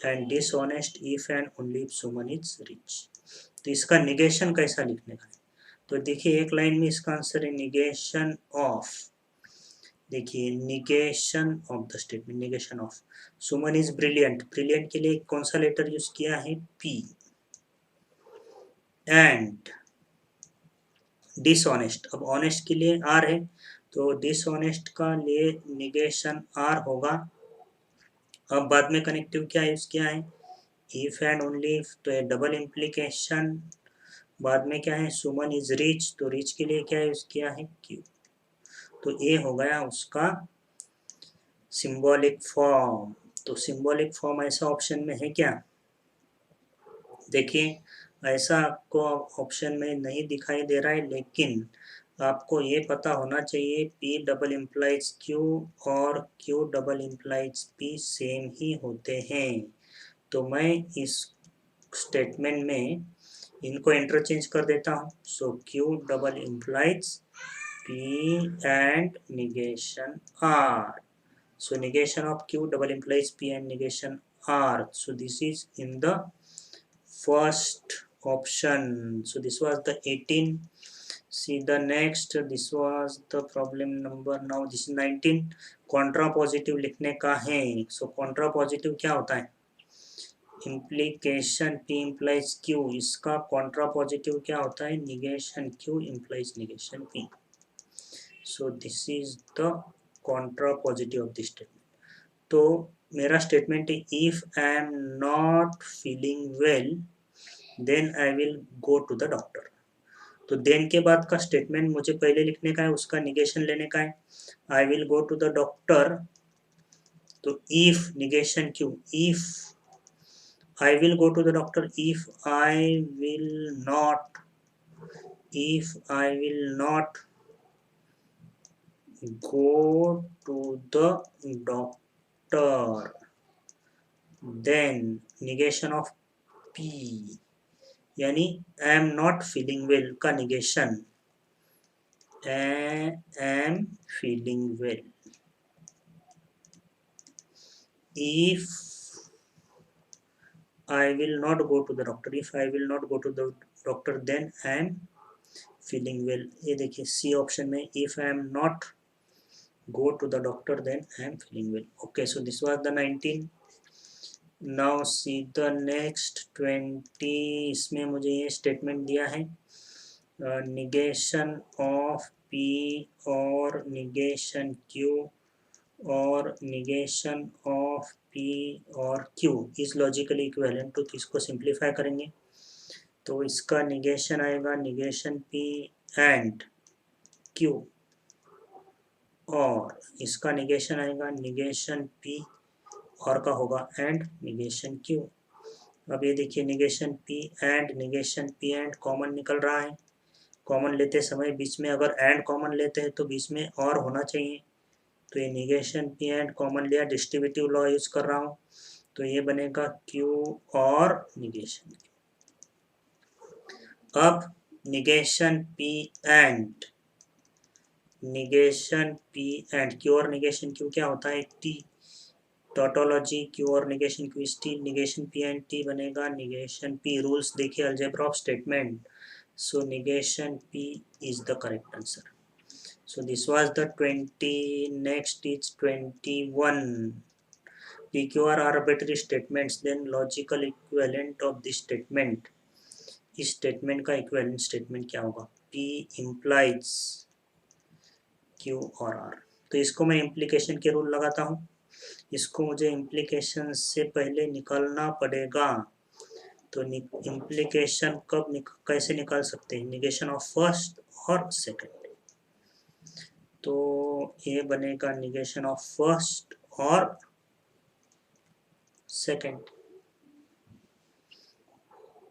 Speaker 1: and dishonest if and only if Suman is rich. तो इसका निगेशन कैसा लिखने का है? तो देखिए एक लाइन में इसका आंसर है निगेशन ऑफ, देखिए negation of the statement, negation of Suman is brilliant, brilliant के लिए कौन सा लेटर यूज किया है? पी, एंड डिसऑनेस्ट, अब ऑनेस्ट के लिए आर है तो डिसऑनेस्ट का लिए निगेशन आर होगा। अब बाद में कनेक्टिव क्या यूज किया है? इफ एंड ओनली इफ, तो ये डबल इम्प्लीकेशन। बाद में क्या है? सुमन इज रिच, तो रिच के लिए क्या यूज किया है? क्यू। तो ये हो गया उसका सिंबॉलिक फॉर्म। तो सिंबॉलिक फॉर्म ऐसा ऑप्शन में है क्या? देखिए ऐसा आपको ऑप्शन में नहीं दिखाई दे रहा है, लेकिन आपको ये पता होना चाहिए P डबल इम्प्लाइज Q और Q double implies P same ही होते हैं। तो मैं इस स्टेटमेंट में इनको इंटरचेंज कर देता हूँ। सो Q double implies P and negation R. So negation of Q double implies P and negation R. So this is in the first option. So this was the 18. See the next. This was the problem number. Now this is 19. Contra positive लिखने का है. So contra positive क्या होता है? Implication P implies Q. इसका contra positive क्या होता है? Negation Q implies negation P. So this is the contra positive of this statement. तो मेरा स्टेटमेंट है if I am not feeling well then I will go to the doctor. तो देन के बाद का स्टेटमेंट मुझे पहले लिखने का है, उसका निगेशन लेने का है। I will go to the doctor, तो इफ निगेशन क्यों? If I will go to the doctor, if I will not go to the doctor, then negation of P, यानी I am not feeling well का negation I am feeling well. If I will not go to the doctor, if I will not go to the doctor then I am feeling well. ये देखिए C ऑप्शन में if I am not go to the doctor then I am feeling well. Okay, so this was the 19. Now see the next 20. इसमें मुझे ये स्टेटमेंट दिया है निगेशन ऑफ P और निगेशन Q और निगेशन ऑफ P और Q is logically equivalent to, इसको सिंप्लीफाई करेंगे तो इसका निगेशन आएगा निगेशन P एंड Q और इसका निगेशन आएगा निगेशन P और का होगा एंड निगेशन Q। अब ये देखिए निगेशन P एंड कॉमन निकल रहा है। कॉमन लेते समय बीच में अगर एंड कॉमन लेते हैं तो बीच में और होना चाहिए, तो ये निगेशन P एंड कॉमन लिया, डिस्ट्रीब्यूटिव लॉ यूज कर रहा हूँ तो ये बनेगा Q और निगेशन Q। अब निगेशन P एंड Q और निगेशन Q क्या होता है? T, टोटोलॉजी Q और negation Q is T, negation P and T बनेगा निगेशन P। रूल्स देखिए algebra of statement, so negation P is the correct answer. So this was the 20. Next is 21. PQ are arbitrary statements, then logical equivalent of this statement. इस स्टेटमेंट का इक्विवेलेंट स्टेटमेंट क्या होगा? P implies Q और R। तो इसको मैं इम्प्लीकेशन के रूल लगाता हूँ। इसको मुझे इम्प्लीकेशन से पहले निकालना पड़ेगा। तो इम्प्लीकेशन कैसे निकाल सकते हैं? निगेशन ऑफ फर्स्ट और सेकंड। तो ये बनेगा निगेशन ऑफ फर्स्ट और सेकंड।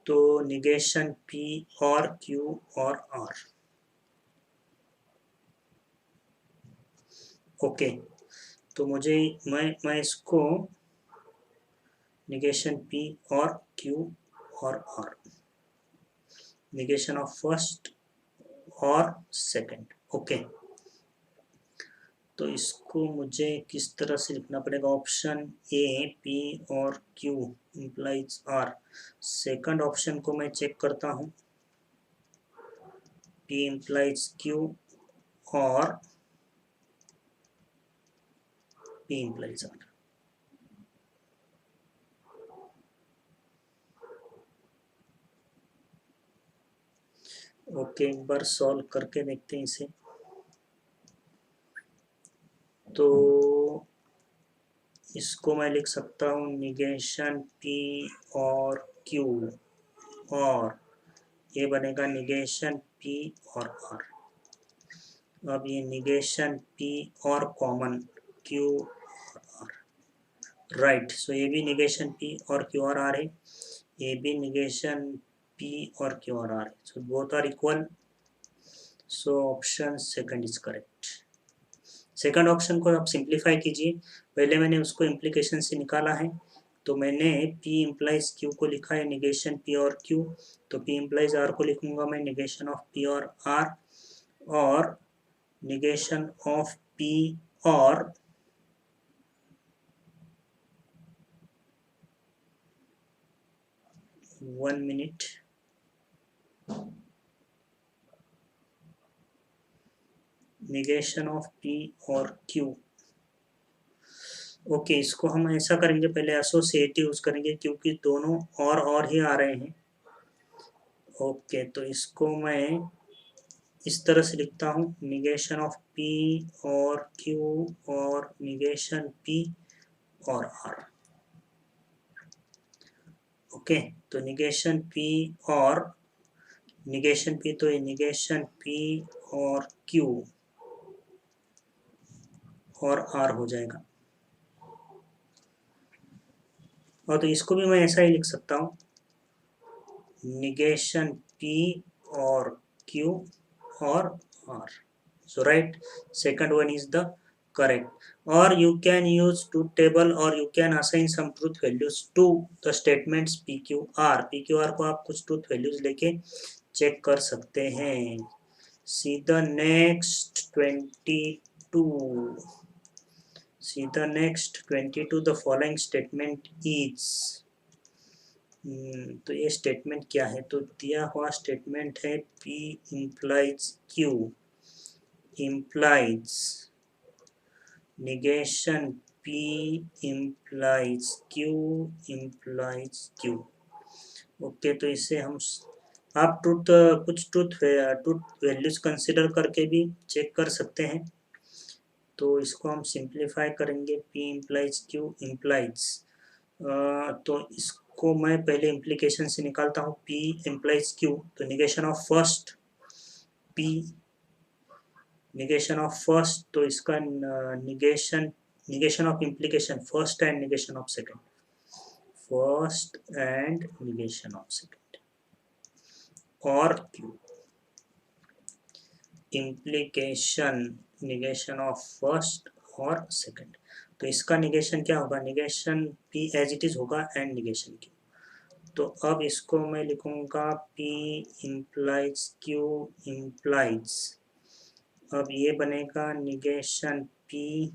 Speaker 1: तो निगेशन P और Q और R। ओके, तो मुझे मैं इसको निगेशन P और Q और R, निगेशन ऑफ फर्स्ट और सेकंड। ओके, तो इसको मुझे किस तरह से लिखना पड़ेगा? ऑप्शन ए पी और Q implies R. Second option को मैं चेक करता हूँ, पी इम्प्लाइज क्यू और पी इम्प्लाइज आर। ओके, एक बार सॉल्व करके देखते हैं इसे। तो इसको मैं लिख सकता हूँ निगेशन पी और क्यू, और ये बनेगा निगेशन पी और आर। अब ये निगेशन पी और कॉमन क्यू और आर, राइट। सो ये भी निगेशन पी और क्यू और आर है, ये भी निगेशन पी और क्यू और आर है। So both are equal, so option second is correct. Second option को आप सिंप्लीफाई कीजिए, पहले मैंने उसको इम्प्लीकेशन से निकाला है, तो मैंने P इम्प्लाइज Q को लिखा है निगेशन P और Q, तो P इम्प्लाइज R को लिखूंगा मैं निगेशन ऑफ P और R, और निगेशन ऑफ P और one minute, negation of P और Q। ओके, इसको हम ऐसा करेंगे, पहले एसोसिएटिव यूज करेंगे क्योंकि दोनों और ही आ रहे हैं। ओके, तो इसको मैं इस तरह से लिखता हूँ, निगेशन ऑफ P और Q और निगेशन P और R। ओके, तो निगेशन P और निगेशन P, तो ये निगेशन P और Q और R हो जाएगा। और तो इसको भी मैं ऐसा ही लिख सकता हूँ, निगेशन P और Q और R. So right, second one is the correct. Or you can use truth table or you can assign some truth values to the statements PQR. PQR को आप कुछ truth values लेके चेक कर सकते हैं। See the next 22. See the next 22. The following statement is. तो ये स्टेटमेंट क्या है? तो दिया हुआ स्टेटमेंट है P implies Q implies negation P implies Q implies Q। Okay, तो इसे हम आप कुछ ट्रूथ वैल्यूज कंसिडर करके भी चेक कर सकते हैं। तो इसको हम सिंप्लीफाई करेंगे, P implies Q implies, तो इसको मैं पहले इम्प्लीकेशन से निकालता हूँ, P implies Q, तो negation of first P, negation of first, तो इसका negation of implication first and negation of second, first and negation of second, और Q implication negation of first और सेकंड। तो इसका निगेशन क्या होगा? Negation P as it is होगा एंड निगेशन Q। तो अब इसको मैं लिखूंगा P इम्प्लाइज Q इम्प्लाइज, अब ये बनेगा निगेशन P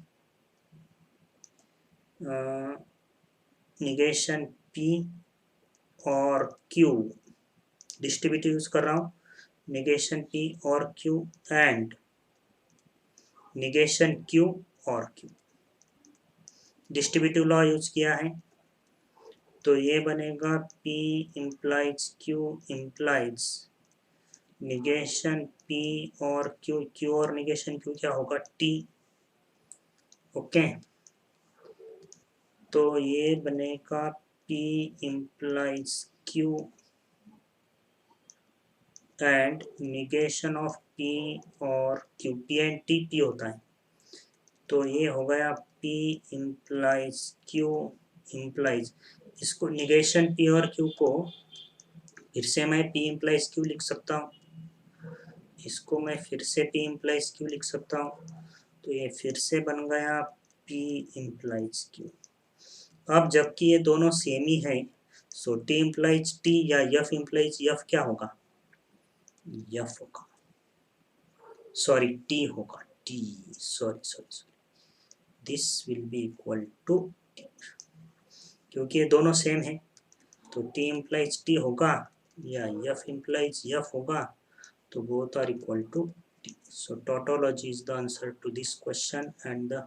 Speaker 1: निगेशन P और Q, डिस्ट्रीब्यूटिव यूज कर रहा हूँ, निगेशन P और Q एंड निगेशन Q और Q, डिस्ट्रीब्यूटिव लॉ यूज किया है, तो ये बनेगा P implies Q implies negation P और Q, Q और निगेशन Q क्या होगा? T। ओके, तो ये बनेगा P implies Q and negation of P और Q, P एंड T होता है, तो ये हो गया P इम्प्लाइज Q इम्प्लाइज, इसको निगेशन P और Q को फिर से मैं P इम्प्लाइज Q लिख सकता हूँ, इसको मैं फिर से P इम्प्लाइज Q लिख सकता हूँ, तो ये फिर से बन गया P इम्प्लाइज Q। अब जबकि ये दोनों सेम ही है, सो T इम्प्लाइज T या F इम्प्लाइज F क्या होगा? F होगा, सॉरी T होगा, T, sorry. This will be equal to, क्योंकि ये दोनों सेम है तो T implies T होगा या F implies F होगा, तो both are equal to T. So tautology is the answer to this question and the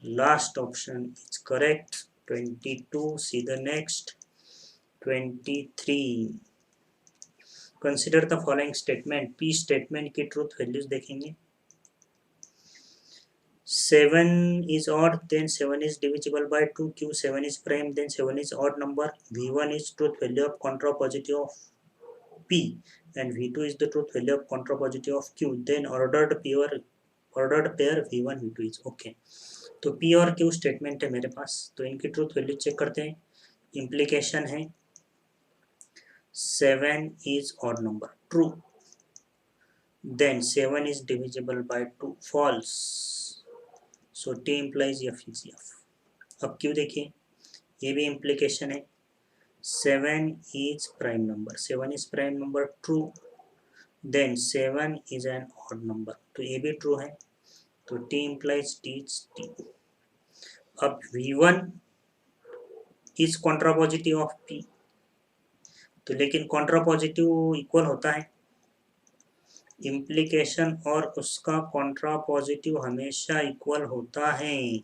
Speaker 1: last option is correct. 22. See the next. 23. Consider the following statement. P statement की truth values देखेंगे. 7 is odd, then 7 is divisible by 2. Q 7 is prime, then 7 is odd number. V1 is truth value of contrapositive of P and V2 is the truth value of contrapositive of Q. Then ordered pair V1 V2 is okay. तो P और Q स्टेटमेंट है मेरे पास, तो इनकी ट्रूथ वैल्यू चेक करते हैं. इम्प्लीकेशन है 7 is odd number, true. Then 7 is divisible by 2, false. So T implies F is F. अब Q देखिए, ये भी इम्प्लीकेशन है 7 is prime number. 7 is prime number, true. Then 7 is an odd number, तो ये भी ट्रू है, तो T implies T is T. अब V1 is contrapositive of P, तो लेकिन contrapositive इक्वल होता है, इम्प्लीकेशन और उसका contrapositive हमेशा इक्वल होता है,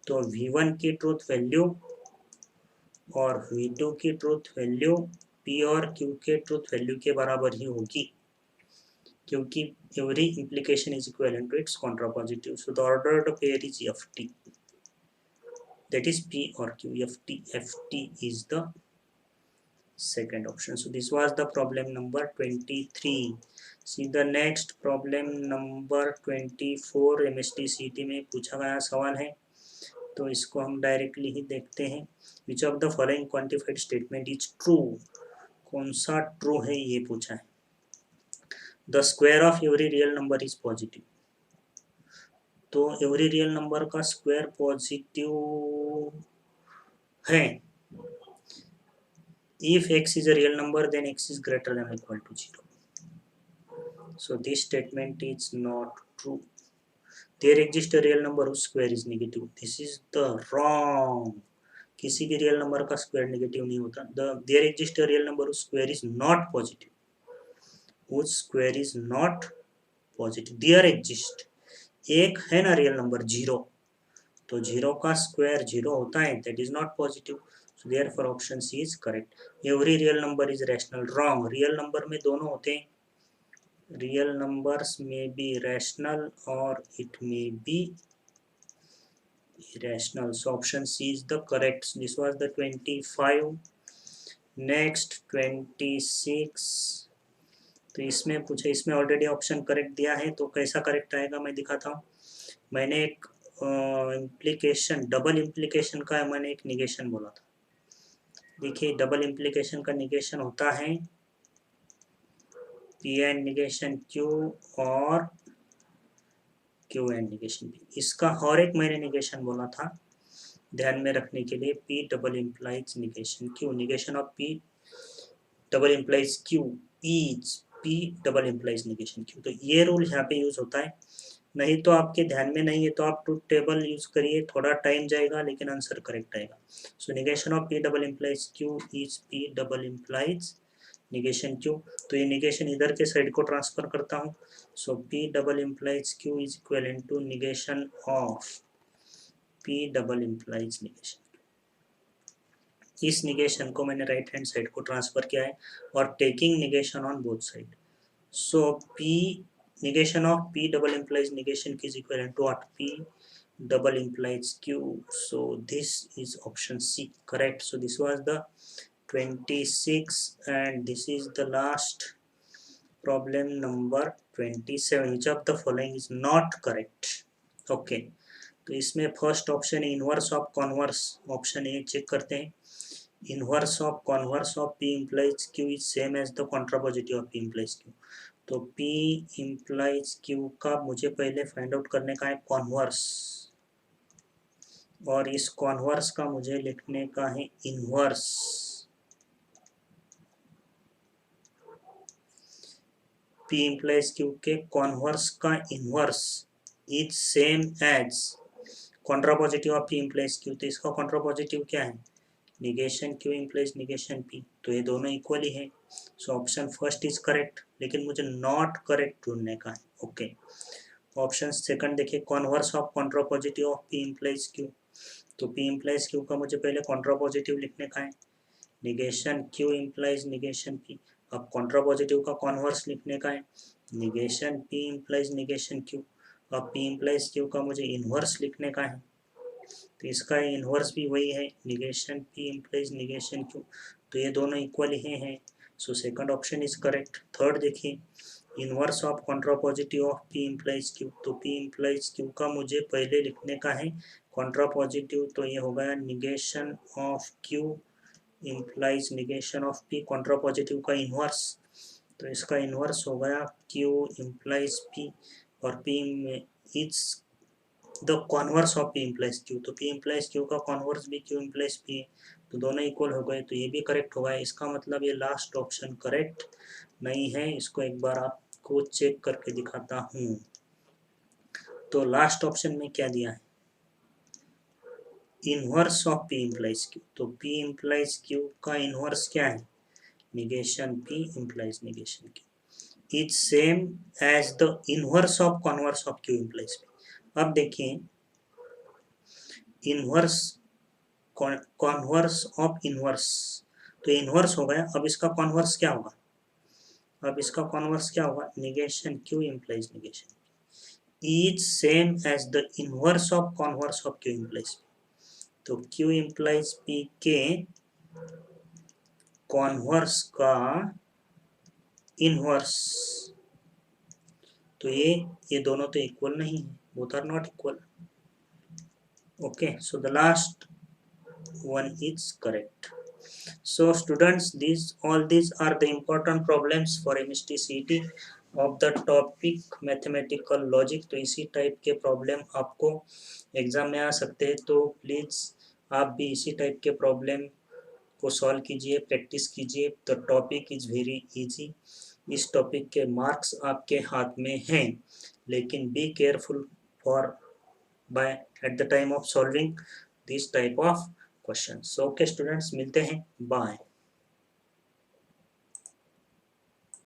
Speaker 1: तो V1 की ट्रूथ वैल्यू और V2 की ट्रूथ वैल्यू P और Q के ट्रूथ वैल्यू के बराबर ही होगी, क्योंकि every implication is equivalent to its contrapositive. So the ordered pair is FT, that is P or Q. FT is the second option. So this was the problem number 23. See the next problem number 24. MSTCT में पूछा गया सवाल है, तो इसको हम डायरेक्टली ही देखते हैं. Which of the following quantified statement is true? कौन सा ट्रू है ये पूछा है. The square of every real number is positive, तो एवरी रियल नंबर का स्क्वायर पॉजिटिव है. If x is a real number, then x is greater than or equal to 0. So this statement is not true. There exists a real number whose square is negative. This is the wrong. किसी भी रियल नंबर का स्क्वायर नेगेटिव नहीं होता. There exists a real number whose square is not positive. Whose square is not positive. There exists. एक है ना रियल नंबर 0, तो 0 का स्क्वायर 0 होता है, that is not positive. So therefore option C is correct. Every real number is rational. Wrong. Real number में दोनों होते हैं. Real numbers may be rational or it may be irrational. So option C is the correct. So this was the 25. Next 26. तो इसमें पूछा, इसमें ऑलरेडी ऑप्शन करेक्ट दिया है, तो कैसा करेक्ट आएगा मैं दिखाता हूँ. मैंने एक इम्प्लीकेशन, डबल इम्प्लीकेशन का मैंने एक निगेशन बोला था. देखिए डबल इम्प्लीकेशन का निगेशन होता है P एंड निगेशन Q और Q एंड निगेशन P. इसका और एक मैंने निगेशन बोला था ध्यान में रखने के लिए, P double implies negation Q. Negation of P double implies Q is P double implies negation Q. तो ये रूल यहाँ पे यूज होता है. नहीं तो आपके ध्यान में नहीं है तो आप ट्रूथ टेबल यूज करिए, थोड़ा टाइम जाएगा लेकिन आंसर करेक्ट आएगा. So negation of P double implies Q is P double implies negation Q. तो ये निगेशन इधर के साइड को ट्रांसफर करता हूँ. So P double implies Q is equivalent to negation of P double implies negation. इस निगेशन को मैंने राइट हैंड साइड को ट्रांसफर किया है और taking negation on both side. So P negation of P double implies negation is equivalent to what? P double implies Q. So this is option C, correct. So this was the 26 and this is the last problem number 27. Which of the following is not correct? Okay, तो इसमें फर्स्ट ऑप्शन है inverse of converse. Option A check करते हैं. Inverse of converse of P implies Q is same as the contrapositive of P implies Q. तो P implies Q का मुझे पहले फाइंड आउट करने का है कॉन्वर्स, और इस कॉन्वर्स का मुझे लिखने का है इनवर्स. P implies Q के कॉन्वर्स का inverse is same as contrapositive of P implies Q, तो इसका कॉन्ट्रापॉजिटिव क्या है, negation Q implies negation P, तो ये दोनों इक्वल ही है। So option first is correct, लेकिन मुझे नॉट करेक्ट ढूंढने का है। ओके, ऑप्शन सेकंड देखिए, converse of contrapositive of P implies Q, तो पी इम्प्लाइज क्यू का मुझे पहले कॉन्ट्रापॉजिटिव लिखने का है, negation Q implies negation P. अब कॉन्ट्रापॉजिटिव का कॉन्वर्स लिखने का है, negation P implies negation Q. अब पी इम्प्लाइज क्यू का मुझे इन्वर्स लिखने का है, तो इसका इन्वर्स भी वही है, negation P implies negation Q, तो ये दोनों इक्वल ही हैं। So second option is correct. Third देखिए, inverse of contrapositive of P implies Q, तो पी इम्प्लाइज क्यू का मुझे पहले लिखने का है कॉन्ट्रापॉजिटिव, तो ये हो गया negation of Q implies negation of P, contrapositive का इन्वर्स, तो इसका इन्वर्स हो गया क्यू इम्प्लाइज पी, और पी में is the converse of P implies Q, तो पी इम्प्लाइज क्यू का कॉन्वर्स भी क्यू इम्प्लाइज पी है, तो दोनों इक्वल हो गए, तो ये भी करेक्ट होगा। इसका मतलब ये लास्ट ऑप्शन करेक्ट नहीं है, इसको एक बार आपको चेक करके दिखाता हूँ। तो लास्ट ऑप्शन में क्या दिया है, inverse of P implies Q, तो पी इम्प्लाइज क्यू का इन्वर्स क्या है, negation P implies negation Q is same as the inverse of converse of Q implies P. अब देखिए, इन्वर्स कॉन्वर्स ऑफ इन्वर्स, तो इन्वर्स हो गया, अब इसका कॉन्वर्स क्या होगा, अब इसका कॉन्वर्स क्या होगा, negation Q implies negation is same as the inverse of converse of Q implies P, तो क्यू इम्प्लाइज पी के कॉन्वर्स का इन्वर्स, तो ये दोनों तो इक्वल नहीं है, both are not equal. Okay, so the last one is correct. So students, all these are the important problems for MST CET of the topic mathematical logic। तो इसी टाइप के प्रॉब्लम आपको एग्जाम में आ सकते हैं, तो प्लीज़ आप भी इसी टाइप के प्रॉब्लम को सॉल्व कीजिए, प्रैक्टिस कीजिए। The topic is very easy, इस टॉपिक के मार्क्स आपके हाथ में हैं, लेकिन be careful for by at the time of solving this type of question. Okay students, मिलते हैं, बाय।